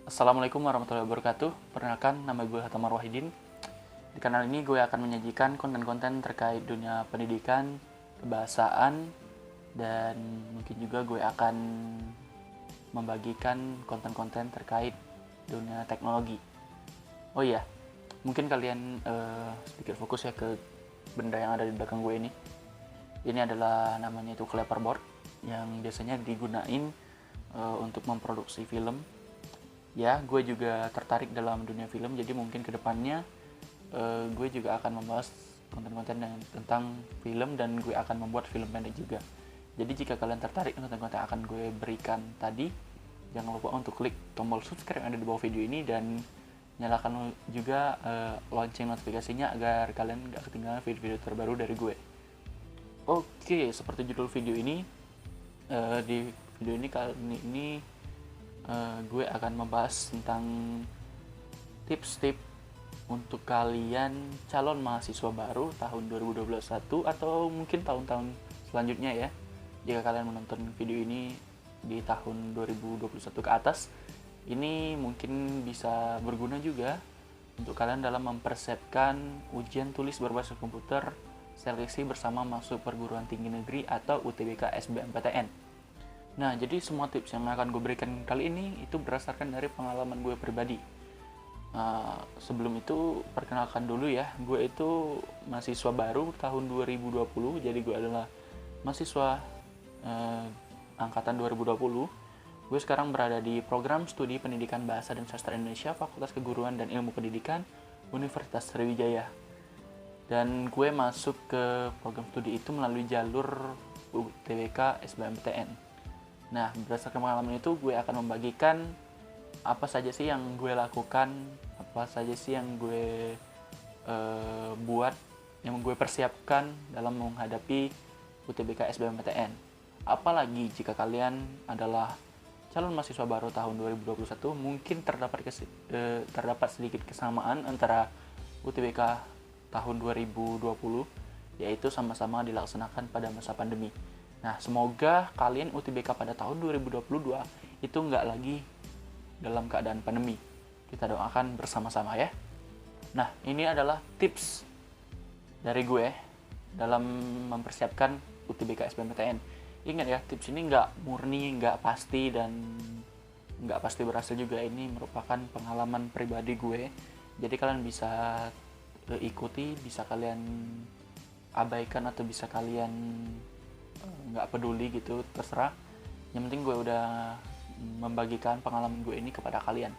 Assalamualaikum warahmatullahi wabarakatuh. Perkenalkan, nama gue Hatamar Wahidin. Di kanal ini gue akan menyajikan konten-konten terkait dunia pendidikan, kebahasaan, dan mungkin juga gue akan membagikan konten-konten terkait dunia teknologi. Oh iya, mungkin kalian sedikit fokus ya ke benda yang ada di belakang gue ini. Ini adalah namanya itu clapperboard yang biasanya digunain untuk memproduksi film. Ya, gue juga tertarik dalam dunia film, jadi mungkin kedepannya gue juga akan membahas konten-konten tentang film dan gue akan membuat film pendek juga. Jadi jika kalian tertarik konten-konten yang akan gue berikan tadi, jangan lupa untuk klik tombol subscribe yang ada di bawah video ini dan nyalakan juga lonceng notifikasinya agar kalian gak ketinggalan video-video terbaru dari gue. Oke, seperti judul video ini, di video ini kali ini gue akan membahas tentang tips-tips untuk kalian calon mahasiswa baru tahun 2021 atau mungkin tahun-tahun selanjutnya ya. Jika kalian menonton video ini di tahun 2021 ke atas, ini mungkin bisa berguna juga untuk kalian dalam mempersiapkan ujian tulis berbasis komputer seleksi bersama masuk perguruan tinggi negeri atau UTBK SBMPTN. Nah, jadi semua tips yang akan gue berikan kali ini itu berdasarkan dari pengalaman gue pribadi. Sebelum itu, perkenalkan dulu ya, gue itu mahasiswa baru tahun 2020, jadi gue adalah mahasiswa angkatan 2020. Gue sekarang berada di program studi pendidikan bahasa dan sastra Indonesia, Fakultas Keguruan dan Ilmu Pendidikan, Universitas Sriwijaya. Dan gue masuk ke program studi itu melalui jalur UTBK SBMPTN. Nah, berdasarkan pengalaman itu, gue akan membagikan apa saja sih yang gue lakukan, apa saja sih yang gue buat, yang gue persiapkan dalam menghadapi UTBK SBMPTN. Apalagi jika kalian adalah calon mahasiswa baru tahun 2021, mungkin terdapat sedikit kesamaan antara UTBK tahun 2020, yaitu sama-sama dilaksanakan pada masa pandemi. Nah, semoga kalian UTBK pada tahun 2022 itu nggak lagi dalam keadaan pandemi. Kita doakan bersama-sama ya. Nah, ini adalah tips dari gue dalam mempersiapkan UTBK SBMPTN. Ingat ya, tips ini nggak murni, nggak pasti, dan nggak pasti berhasil juga. Ini merupakan pengalaman pribadi gue. Jadi kalian bisa ikuti, bisa kalian abaikan atau bisa kalian nggak peduli gitu, terserah. Yang penting gue udah membagikan pengalaman gue ini kepada kalian.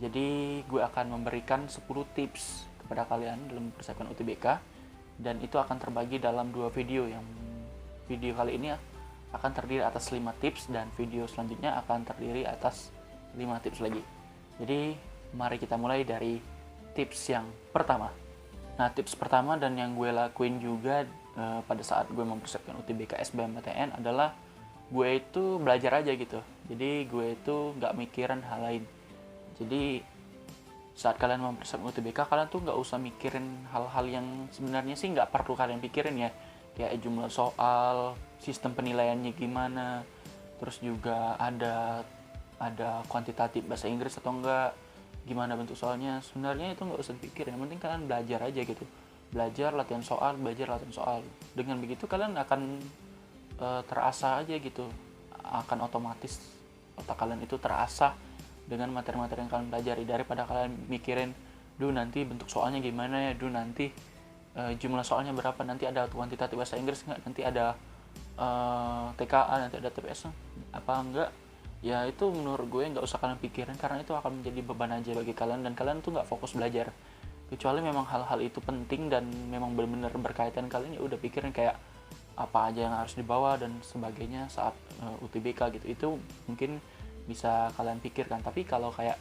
Jadi gue akan memberikan 10 tips kepada kalian dalam mempersiapkan UTBK, dan itu akan terbagi dalam 2 video. Yang video kali ini akan terdiri atas 5 tips dan video selanjutnya akan terdiri atas 5 tips lagi. Jadi mari kita mulai dari tips yang pertama. Nah, tips pertama dan yang gue lakuin juga pada saat gue mempersiapkan UTBK SBMPTN adalah gue itu belajar aja gitu. Jadi gue itu nggak mikirin hal lain. Jadi saat kalian mempersiapkan UTBK, kalian tuh nggak usah mikirin hal-hal yang sebenarnya sih nggak perlu kalian pikirin ya. Kayak jumlah soal, sistem penilaiannya gimana, terus juga ada kuantitatif bahasa Inggris atau enggak, gimana bentuk soalnya. Sebenarnya itu nggak usah dipikirin, yang penting kalian belajar aja gitu. Belajar latihan soal. Dengan begitu kalian akan terasa aja gitu, akan otomatis otak kalian itu terasa dengan materi-materi yang kalian pelajari, daripada kalian mikirin nanti bentuk soalnya gimana ya, nanti jumlah soalnya berapa, nanti ada kuantitatif bahasa Inggris nggak, nanti ada TKA, nanti ada TPS apa enggak. Ya itu menurut gue nggak usah kalian pikirin, karena itu akan menjadi beban aja bagi kalian dan kalian tuh nggak fokus belajar. Kecuali memang hal-hal itu penting dan memang benar-benar berkaitan, kalian ya udah pikirin kayak apa aja yang harus dibawa dan sebagainya saat UTBK gitu. Itu mungkin bisa kalian pikirkan. Tapi kalau kayak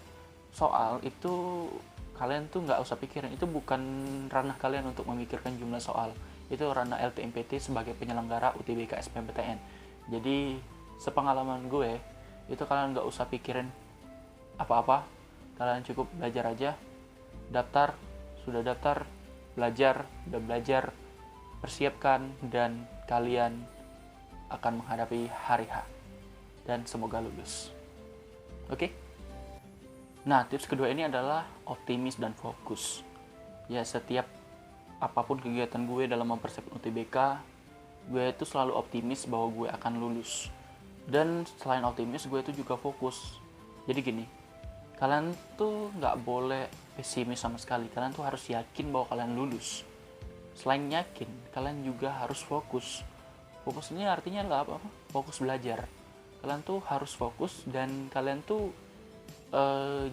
soal itu kalian tuh nggak usah pikirin, itu bukan ranah kalian untuk memikirkan jumlah soal. Itu ranah LTMPT sebagai penyelenggara UTBK SBMPTN. Jadi sepengalaman gue, itu kalian nggak usah pikirin apa-apa, kalian cukup belajar aja. Sudah daftar, udah belajar, persiapkan, dan kalian akan menghadapi hari H. Dan semoga lulus. Oke? Nah, tips kedua ini adalah optimis dan fokus. Ya, setiap apapun kegiatan gue dalam mempersiapkan UTBK, gue itu selalu optimis bahwa gue akan lulus. Dan selain optimis, gue itu juga fokus. Jadi gini, kalian tuh nggak boleh pesimis sama sekali. Kalian tuh harus yakin bahwa kalian lulus. Selain yakin, kalian juga harus fokus. Fokus ini artinya adalah apa? Fokus belajar. Kalian tuh harus fokus dan kalian tuh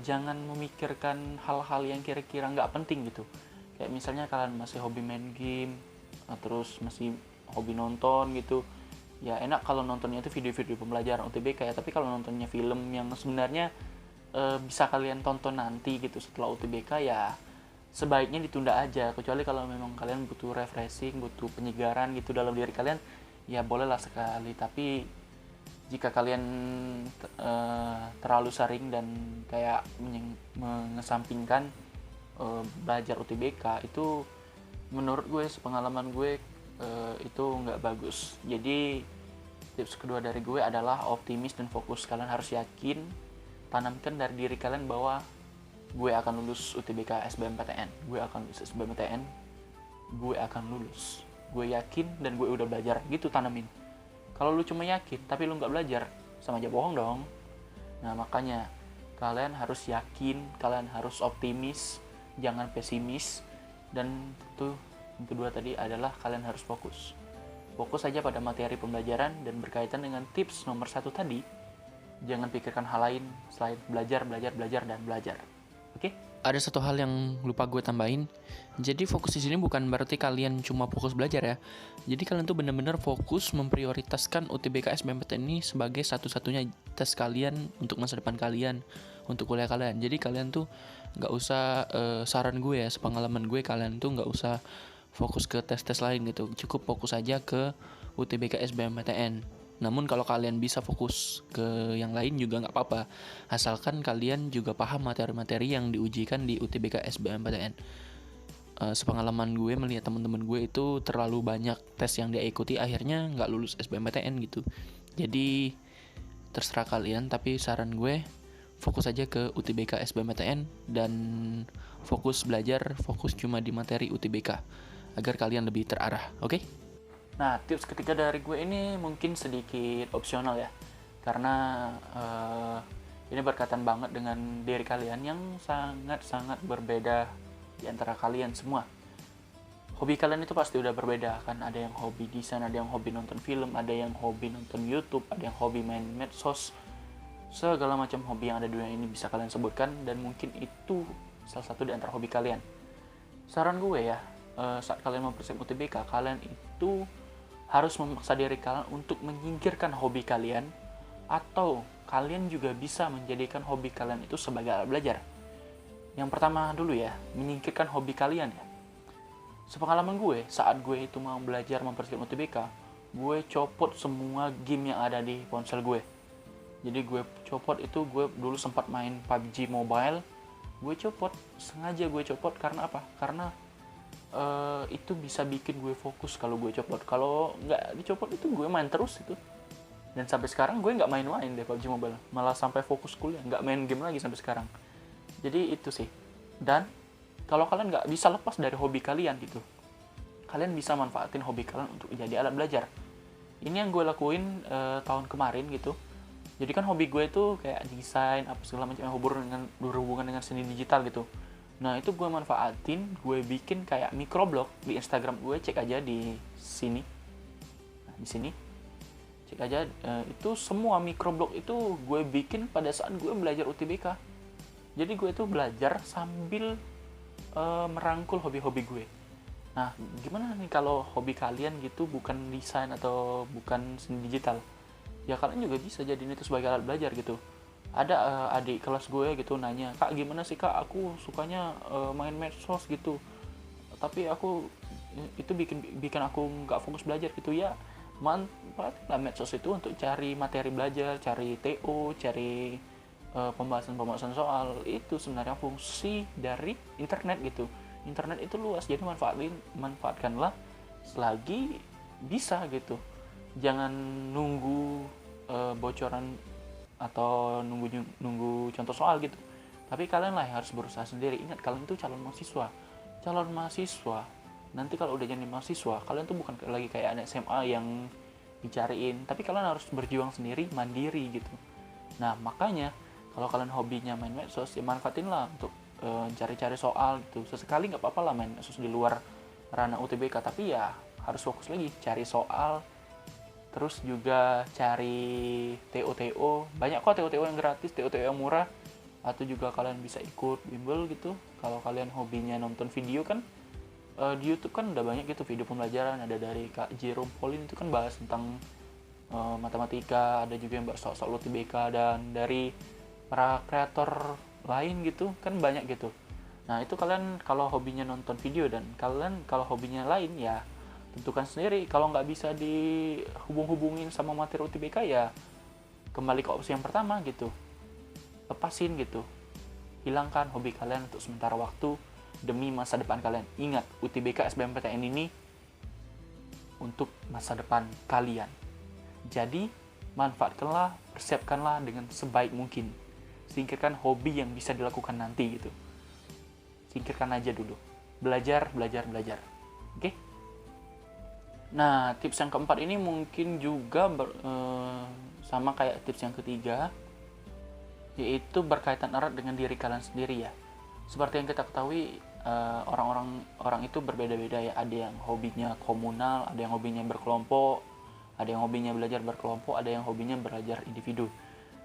jangan memikirkan hal-hal yang kira-kira nggak penting gitu. Kayak misalnya kalian masih hobi main game, terus masih hobi nonton gitu. Ya enak kalau nontonnya itu video-video pembelajaran UTBK ya, tapi kalau nontonnya film yang sebenarnya bisa kalian tonton nanti gitu setelah UTBK, ya sebaiknya ditunda aja. Kecuali kalau memang kalian butuh refreshing, butuh penyegaran gitu dalam diri kalian, ya bolehlah sekali. Tapi jika kalian terlalu sering dan kayak mengesampingkan belajar UTBK, itu menurut gue, sepengalaman gue, itu nggak bagus. Jadi tips kedua dari gue adalah optimis dan fokus. Kalian harus yakin, tanamkan dari diri kalian bahwa gue akan lulus UTBK SBMPTN, gue akan lulus SBMPTN, gue akan lulus, gue yakin dan gue udah belajar gitu, tanamin. Kalau lu cuma yakin tapi lu nggak belajar, sama aja bohong dong. Nah makanya kalian harus yakin, kalian harus optimis, jangan pesimis. Dan itu yang kedua tadi adalah kalian harus fokus. Fokus saja pada materi pembelajaran, dan berkaitan dengan tips nomor 1 tadi, jangan pikirkan hal lain selain belajar, dan belajar. Oke? Ada satu hal yang lupa gue tambahin. Jadi fokus di sini bukan berarti kalian cuma fokus belajar ya. Jadi kalian tuh benar-benar fokus memprioritaskan UTBK SBMPTN ini sebagai satu-satunya tes kalian untuk masa depan kalian, untuk kuliah kalian. Jadi kalian tuh nggak usah, saran gue ya, sepengalaman gue, kalian tuh nggak usah fokus ke tes-tes lain gitu. Cukup fokus aja ke UTBK SBMPTN. Namun kalau kalian bisa fokus ke yang lain juga nggak apa-apa, asalkan kalian juga paham materi-materi yang diujikan di UTBK SBMPTN. Sepengalaman gue melihat teman-teman gue itu terlalu banyak tes yang dia ikuti, akhirnya nggak lulus SBMPTN gitu. Jadi terserah kalian, tapi saran gue fokus aja ke UTBK SBMPTN dan fokus belajar, fokus cuma di materi UTBK agar kalian lebih terarah, oke? Nah, tips ketiga dari gue ini mungkin sedikit opsional ya, karena ini berkaitan banget dengan diri kalian yang sangat-sangat berbeda di antara kalian semua. Hobi kalian itu pasti udah berbeda kan, ada yang hobi desain, ada yang hobi nonton film, ada yang hobi nonton YouTube, ada yang hobi main medsos. Segala macam hobi yang ada di dunia ini bisa kalian sebutkan, dan mungkin itu salah satu di antara hobi kalian. Saran gue ya, saat kalian mempersiapkan UTBK, kalian itu harus memaksa diri kalian untuk menyingkirkan hobi kalian, atau kalian juga bisa menjadikan hobi kalian itu sebagai alat belajar. Yang pertama dulu ya, menyingkirkan hobi kalian ya. Sepengalaman gue, saat gue itu mau belajar mempersiapkan UTBK, gue copot semua game yang ada di ponsel gue. Jadi gue copot itu, gue dulu sempat main PUBG Mobile, gue copot, sengaja gue copot karena apa? Karena itu bisa bikin gue fokus kalau gue copot. Kalau nggak dicopot itu gue main terus itu. Dan sampai sekarang gue nggak main-main deh PUBG Mobile, malah sampai fokus kuliah, nggak main game lagi sampai sekarang. Jadi itu sih. Dan kalau kalian nggak bisa lepas dari hobi kalian gitu, kalian bisa manfaatin hobi kalian untuk jadi alat belajar. Ini yang gue lakuin tahun kemarin gitu. Jadi kan hobi gue itu kayak desain apa segala macam yang berhubungan dengan seni digital gitu. Nah itu gue manfaatin, gue bikin kayak microblog di Instagram gue, cek aja di sini. Nah, di sini cek aja, itu semua microblog itu gue bikin pada saat gue belajar UTBK. Jadi gue itu belajar sambil merangkul hobi-hobi gue. Nah gimana nih kalau hobi kalian gitu bukan desain atau bukan seni digital? Ya kalian juga bisa jadiin itu sebagai alat belajar gitu. Ada adik kelas gue gitu nanya, "Kak gimana sih kak, aku sukanya main medsos gitu, tapi aku itu bikin aku nggak fokus belajar gitu." Ya manfaatlah medsos itu untuk cari materi belajar, cari TO, cari pembahasan soal. Itu sebenarnya fungsi dari internet gitu. Internet itu luas, jadi manfaatkanlah selagi bisa gitu. Jangan nunggu bocoran atau nunggu contoh soal gitu, Tapi kalian lah yang harus berusaha sendiri. Ingat, kalian tuh calon mahasiswa. Nanti kalau udah jadi mahasiswa, kalian tuh bukan lagi kayak anak SMA yang dicariin, tapi kalian harus berjuang sendiri, mandiri gitu. Nah, makanya kalau kalian hobinya main medsos, ya manfaatin lah untuk cari-cari soal gitu. Sesekali nggak apa-apa lah main medsos di luar ranah UTBK, tapi ya harus fokus lagi cari soal. Terus juga cari TO-TO, banyak kok TO-TO yang gratis, TO-TO yang murah. Atau juga kalian bisa ikut bimbel gitu. Kalau kalian hobinya nonton video kan, di YouTube kan udah banyak gitu video pembelajaran. Ada dari Kak Jerome Pauline, itu kan bahas tentang matematika. Ada juga yang bahas soal UTBK, dan dari para kreator lain gitu kan banyak gitu. Nah, itu kalian kalau hobinya nonton video, dan kalian kalau hobinya lain ya tentukan sendiri. Kalau nggak bisa dihubung-hubungin sama materi UTBK, ya kembali ke opsi yang pertama gitu, lepasin gitu, hilangkan hobi kalian untuk sementara waktu demi masa depan kalian. Ingat, UTBK SBMPTN ini untuk masa depan kalian. Jadi manfaatkanlah, persiapkanlah dengan sebaik mungkin. Singkirkan hobi yang bisa dilakukan nanti gitu. Singkirkan aja dulu. Belajar. Oke? Nah, tips yang keempat ini mungkin juga sama kayak tips yang ketiga, yaitu berkaitan erat dengan diri kalian sendiri ya. Seperti yang kita ketahui, orang itu berbeda-beda ya. Ada yang hobinya komunal, ada yang hobinya berkelompok, ada yang hobinya belajar berkelompok, ada yang hobinya belajar individu.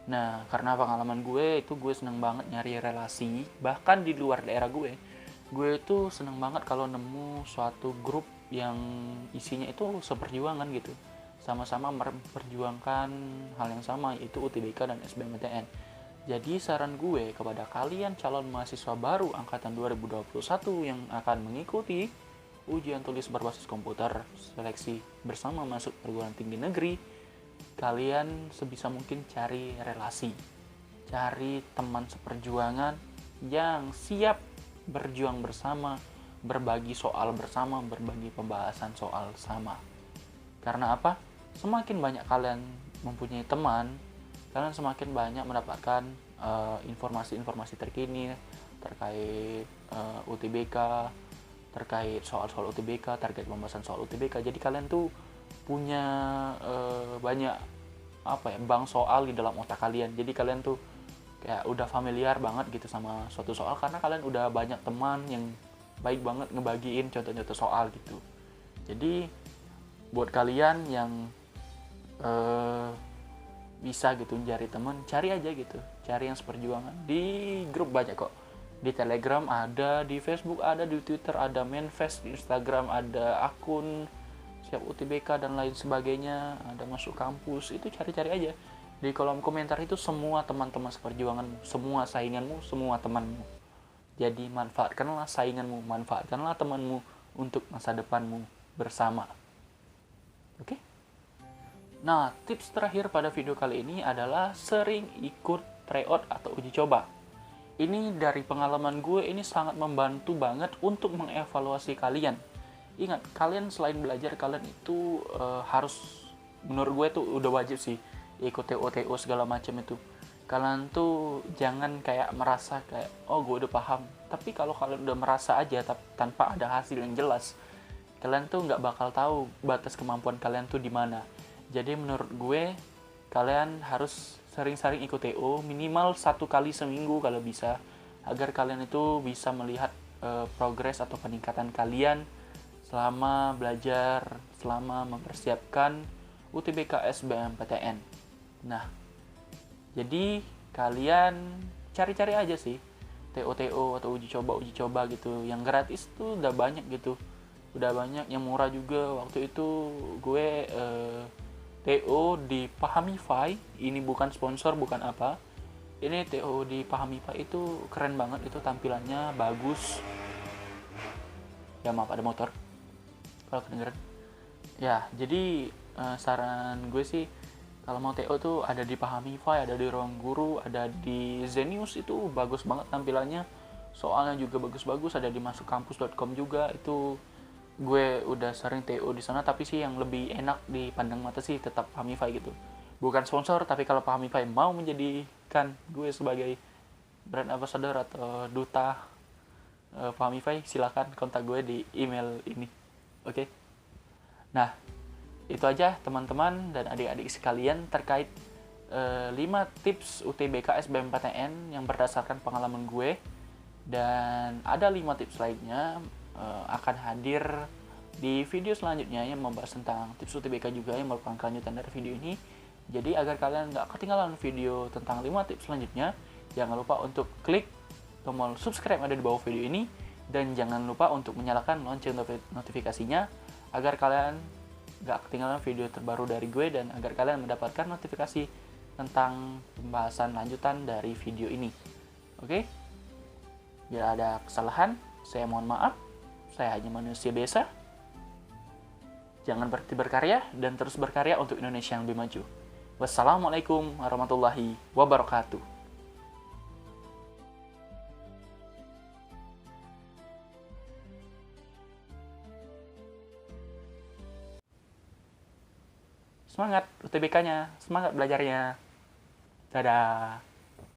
Nah, karena pengalaman gue seneng banget nyari relasi. Bahkan di luar daerah gue itu seneng banget kalau nemu suatu grup yang isinya itu seperjuangan gitu, sama-sama memperjuangkan hal yang sama, yaitu UTBK dan SBMPTN. Jadi saran gue kepada kalian calon mahasiswa baru angkatan 2021 yang akan mengikuti ujian tulis berbasis komputer seleksi bersama masuk perguruan tinggi negeri, kalian sebisa mungkin cari relasi, cari teman seperjuangan yang siap berjuang bersama, berbagi soal bersama, berbagi pembahasan soal sama. Karena apa? Semakin banyak kalian mempunyai teman, kalian semakin banyak mendapatkan informasi-informasi terkini terkait UTBK, terkait soal-soal UTBK, terkait pembahasan soal UTBK. Jadi kalian tuh punya banyak bank soal di dalam otak kalian. Jadi kalian tuh kayak udah familiar banget gitu sama suatu soal, karena kalian udah banyak teman yang baik banget ngebagiin contoh-contoh soal gitu. Jadi buat kalian yang bisa gitu cari teman, cari aja gitu, cari yang seperjuangan. Di grup banyak kok, di Telegram ada, di Facebook ada, di Twitter ada, Manifest di Instagram ada, akun siap UTBK dan lain sebagainya, ada masuk kampus. Itu cari-cari aja di kolom komentar, itu semua teman-teman seperjuanganmu, semua sainganmu, semua temanmu. Jadi manfaatkanlah sainganmu, manfaatkanlah temanmu untuk masa depanmu bersama. Oke? Nah, tips terakhir pada video kali ini adalah sering ikut tryout atau uji coba. Ini dari pengalaman gue, ini sangat membantu banget untuk mengevaluasi kalian. Ingat, kalian selain belajar, kalian itu harus, menurut gue tuh udah wajib sih ikut TO segala macam itu. Kalian tuh jangan kayak merasa kayak, oh gue udah paham. Tapi kalau kalian udah merasa aja tanpa ada hasil yang jelas, kalian tuh nggak bakal tahu batas kemampuan kalian tuh di mana. Jadi menurut gue, kalian harus sering-sering ikut TO, minimal 1 kali seminggu kalau bisa, agar kalian itu bisa melihat progres atau peningkatan kalian selama belajar, selama mempersiapkan UTBK SBMPTN. Nah, jadi kalian cari-cari aja sih TO atau uji coba gitu. Yang gratis tuh udah banyak gitu, udah banyak. Yang murah juga. Waktu itu gue TO di Pahamify, ini bukan sponsor, bukan apa. Ini TO di Pahamify itu keren banget, itu tampilannya bagus. Ya maaf, ada motor kalau kedengeran. Ya, jadi saran gue sih, kalau mau TO tuh ada di Pahamify, ada di Ruang Guru, ada di Zenius, itu bagus banget tampilannya. Soalnya juga bagus-bagus, ada di masukkampus.com juga. Itu gue udah sering TO di sana, tapi sih yang lebih enak dipandang mata sih tetap Pahamify gitu. Bukan sponsor, tapi kalau Pahamify mau menjadikan gue sebagai brand ambassador atau duta Famify, silakan kontak gue di email ini. Oke. Nah, itu aja teman-teman dan adik-adik sekalian terkait 5 tips UTBK SBMPTN yang berdasarkan pengalaman gue. Dan ada 5 tips lainnya akan hadir di video selanjutnya yang membahas tentang tips UTBK juga yang merupakan kelanjutan dari video ini. Jadi agar kalian nggak ketinggalan video tentang 5 tips selanjutnya, jangan lupa untuk klik tombol subscribe yang ada di bawah video ini, dan jangan lupa untuk menyalakan lonceng notifikasinya agar kalian nggak ketinggalan video terbaru dari gue dan agar kalian mendapatkan notifikasi tentang pembahasan lanjutan dari video ini. Oke? Bila ada kesalahan, saya mohon maaf. Saya hanya manusia biasa. Jangan berhenti berkarya dan terus berkarya untuk Indonesia yang lebih maju. Wassalamualaikum warahmatullahi wabarakatuh. Semangat UTBK-nya, semangat belajarnya. Dadah.